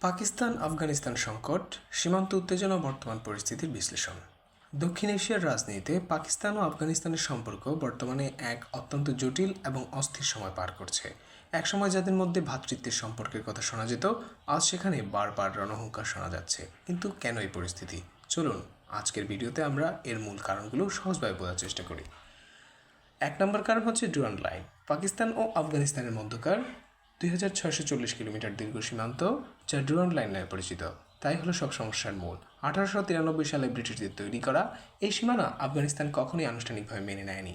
পাকিস্তান আফগানিস্তান সংকট, সীমান্ত উত্তেজনা ও বর্তমান পরিস্থিতির বিশ্লেষণ। দক্ষিণ এশিয়ার রাজনীতিতে পাকিস্তান ও আফগানিস্তানের সম্পর্ক বর্তমানে এক অত্যন্ত জটিল এবং অস্থির সময় পার করছে। একসময় যাদের মধ্যে ভ্রাতৃত্বের সম্পর্কের কথা শোনা যেত, আজ সেখানে বারবার রণহুঙ্কার শোনা যাচ্ছে। কিন্তু কেন এই পরিস্থিতি? চলুন আজকের ভিডিওতে আমরা এর মূল কারণগুলো সহজভাবে বোঝার চেষ্টা করি। 1 নম্বর কারণ হচ্ছে ডুরান্ড লাইন। পাকিস্তান ও আফগানিস্তানের মধ্যকার 2640 কিলোমিটার দীর্ঘ সীমান্ত, যা ডুরান্ড লাইন নামে পরিচিত, তাই হলো সব সমস্যার মূল। 1893 সালে ব্রিটিশদের তৈরি করা এই সীমানা আফগানিস্তান কখনোই আনুষ্ঠানিকভাবে মেনে নেয়নি।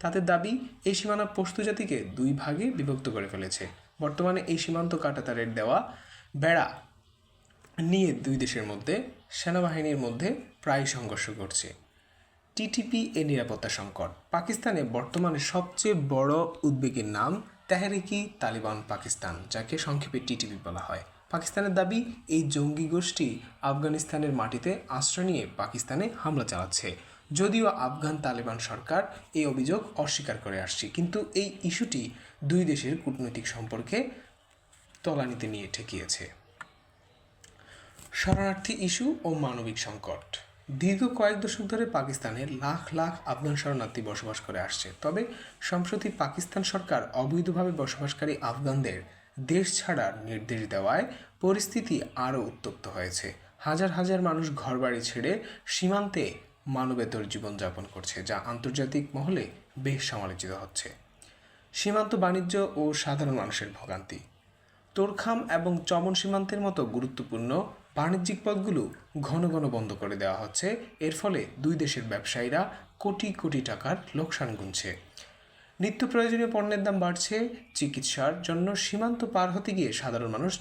তাদের দাবি, এই সীমানা পশতু জাতিকে দুই ভাগে বিভক্ত করে ফেলেছে। বর্তমানে এই সীমান্ত কাঁটাতারের দেওয়া বেড়া নিয়ে দুই দেশের মধ্যে সেনাবাহিনীর মধ্যে প্রায় সংঘর্ষ ঘটছে। টিটিপি এ নিরাপত্তা সংকট। পাকিস্তানে বর্তমানে সবচেয়ে বড় উদ্বেগের নাম তেহরিকি তালিবান পাকিস্তান, যাকে সংক্ষেপে টিটিপি বলা হয়। পাকিস্তানের দাবি, এই জঙ্গি গোষ্ঠী আফগানিস্তানের মাটিতে আশ্রয় নিয়ে পাকিস্তানে হামলা চালাচ্ছে। যদিও আফগান তালেবান সরকার এই অভিযোগ অস্বীকার করে আসছে, কিন্তু এই ইস্যুটি দুই দেশের কূটনৈতিক সম্পর্কে তলানিতে নিয়ে ঠেকিয়েছে। শরণার্থী ইস্যু ও মানবিক সংকট। দীর্ঘ কয়েক দশক ধরে পাকিস্তানে লাখ লাখ আফগান শরণার্থী বসবাস করে আসছে। তবে সম্প্রতি পাকিস্তান সরকার অবৈধভাবে বসবাসকারী আফগানদের দেশ ছাড়ার নির্দেশ দেওয়ায় পরিস্থিতি আরও উত্তপ্ত হয়েছে। হাজার হাজার মানুষ ঘরবাড়ি ছেড়ে সীমান্তে মানবেতর জীবনযাপন করছে, যা আন্তর্জাতিক মহলে বেশ সমালোচিত হচ্ছে। সীমান্ত বাণিজ্য ও সাধারণ মানুষের ভোগান্তি। তোরখাম এবং চমন সীমান্তের মতো গুরুত্বপূর্ণ বাণিজ্যিক পথগুলো ঘন ঘন বন্ধ করে দেওয়া হচ্ছে। এর ফলে দুই দেশের ব্যবসায়ীরা কোটি কোটি টাকার লোকসান গুনছে। নিত্য প্রয়োজনীয় পণ্যের দাম বাড়ছে। চিকিৎসার জন্য সীমান্ত পার হতে গিয়ে সাধারণ মানুষ